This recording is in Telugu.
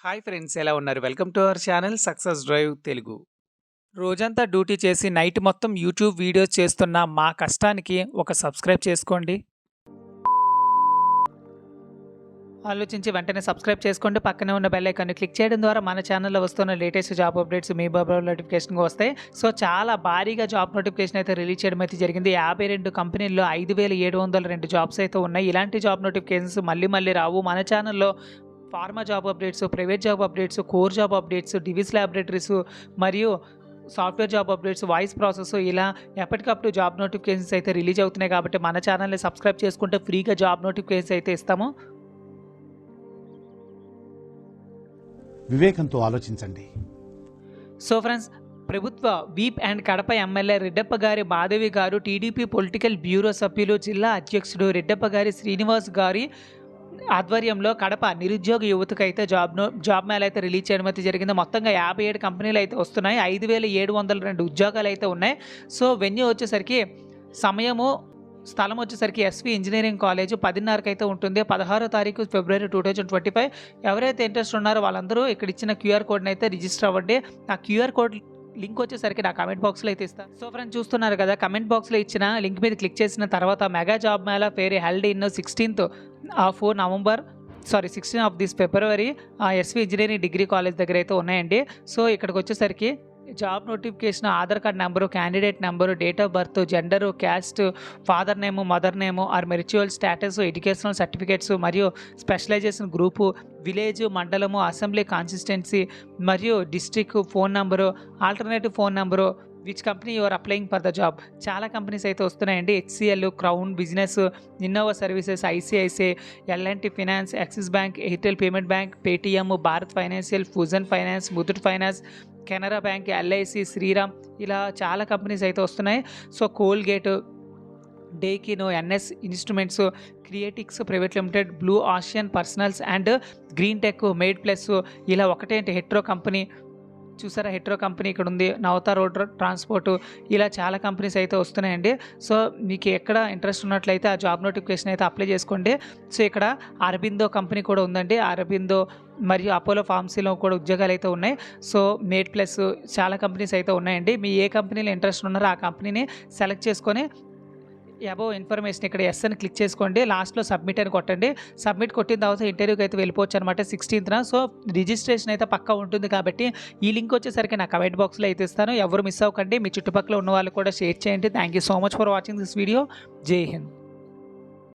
హాయ్ ఫ్రెండ్స్, ఎలా ఉన్నారు? Welcome to our channel success drive Telugu. రోజంతా డ్యూటీ చేసి నైట్ మొత్తం యూట్యూబ్ వీడియోస్ చేస్తున్న మా కష్టానికి ఒక సబ్స్క్రైబ్ చేసుకోండి. ఆలోచించి వెంటనే సబ్స్క్రైబ్ చేసుకోండి. పక్కనే ఉన్న బెల్ ఐకాన్ని క్లిక్ చేయడం ద్వారా మన ఛానల్లో వస్తున్న లేటెస్ట్ జాబ్ అప్డేట్స్ మీ మొబైల్ నోటిఫికేషన్గా వస్తాయి. సో చాలా భారీగా జాబ్ నోటిఫికేషన్ అయితే రిలీజ్ చేయడం అయితే జరిగింది. 52 కంపెనీల్లో 5,702 జాబ్స్ అయితే ఉన్నాయి. ఇలాంటి జాబ్ నోటిఫికేషన్స్ మళ్ళీ రావు. మన ఛానల్లో pharma job updates, private job updates, core job updates, Divi's Laboratories మరియు software job updates, voice process ఇలా ఎప్పటికప్పుడు జాబ్ నోటిఫికేషన్స్ అయితే రిలీజ్ అవుతున్నాయి. కాబట్టి మన ఛానల్ని సబ్స్క్రైబ్ చేసుకుంటే ఫ్రీగా జాబ్ నోటిఫికేషన్స్ అయితే ఇస్తాము. వివేకంతో ఆలోచించండి. సో ఫ్రెండ్స్, ప్రభుత్వ వీప్ అండ్ కడప ఎమ్మెల్యే రెడ్డప్ప గారి మాధవి గారు, టీడీపీ పొలిటికల్ బ్యూరో సభ్యులు, జిల్లా అధ్యక్షుడు రెడ్డప్ప గారి శ్రీనివాస్ గారి ఆధ్వర్యంలో కడప నిరుద్యోగ యువతకైతే జాబ్ మేళ అయితే రిలీజ్ చేయడం అయితే జరిగింది. మొత్తంగా 57 కంపెనీలు అయితే వస్తున్నాయి. 5,702 ఉద్యోగాలు అయితే ఉన్నాయి. సో వెన్యూ వచ్చేసరికి సమయము స్థలం వచ్చేసరికి ఎస్వి ఇంజనీరింగ్ కాలేజ్ 10:30కి అయితే ఉంటుంది. 16వ తారీఖు ఫిబ్రవరి 2025. ఎవరైతే ఇంట్రెస్ట్ ఉన్నారో వాళ్ళందరూ ఇక్కడ ఇచ్చిన క్యూఆర్ కోడ్ని అయితే రిజిస్టర్ అవ్వండి. ఆ క్యూఆర్ కోడ్ లింక్ వచ్చేసరికి నా కమెంట్ బాక్స్లో అయితే ఇస్తాను. సో ఫ్రెండ్స్, చూస్తున్నారు కదా, కమెంట్ బాక్స్లో ఇచ్చిన లింక్ మీద క్లిక్ చేసిన తర్వాత mega job mela fair held in 16th of this February SV engineering degree college దగ్గర అయితే ఉన్నాయండి. సో ఇక్కడికి వచ్చేసరికి job notification, Aadhaar card number, candidate number, date of birth, gender, caste, father name, mother name or marital status, educational certificates మరియు స్పెషలైజేషన్ గ్రూపు, విలేజ్, మండలము, అసెంబ్లీ కాన్స్టిట్యున్సీ మరియు district, phone number, alternative phone number, which company you're applying for the job. చాలా కంపెనీస్ అయితే వస్తున్నాయండి. HCl, Crown Business, Innova Services, ICICI, L&T Finance, Axis Bank, Airtel Payment Bank, Paytm, Bharat Financial, Fusion Finance, Muthoot Finance, Canara Bank, LIC, Shriram, ఇలా చాలా కంపెనీస్ అయితే వస్తున్నాయి. సో కోల్గేట్, డేకినో, NS Instruments, Creatix Private Limited, Blue Asian Personals and Green Tech, Med Plus, ఇలా ఒకటేంటి హెట్రో కంపెనీ, చూసారా హెట్రో కంపెనీ ఇక్కడ ఉంది, నవతా రోడ్ ట్రాన్స్పోర్ట్, ఇలా చాలా కంపెనీస్ అయితే వస్తున్నాయండి. సో మీకు ఎక్కడ ఇంట్రెస్ట్ ఉన్నట్లయితే ఆ జాబ్ నోటిఫికేషన్ అయితే అప్లై చేసుకోండి. సో ఇక్కడ అరబిందో కంపెనీ కూడా ఉందండి. అరబిందో మరియు అపోలో ఫార్మసీలో కూడా ఉద్యోగాలు అయితే ఉన్నాయి. సో మేడ్ ప్లస్ చాలా కంపెనీస్ అయితే ఉన్నాయండి. మీ ఏ కంపెనీలో ఇంట్రెస్ట్ ఉన్నారో ఆ కంపెనీని సెలెక్ట్ చేసుకొని అబోవ్ ఇన్ఫర్మేషన్ ఇక్కడ ఎస్ అని క్లిక్ చేసుకోండి. లాస్ట్లో సబ్మిట్ అని కొట్టండి. సబ్మిట్ కొట్టిన తర్వాత ఇంటర్వ్యూకి అయితే వెళ్ళిపోవచ్చు అనమాట 16th. సో రిజిస్ట్రేషన్ అయితే పక్కా ఉంటుంది. కాబట్టి ఈ లింక్ వచ్చేసరికి నా కమెంట్ బాక్స్లో అయితే ఇస్తాను. ఎవరు మిస్ అవ్వకండి. మీ చుట్టుపక్కల ఉన్న వాళ్ళు కూడా షేర్ చేయండి. Thank you so much for watching this video. జై హింద్.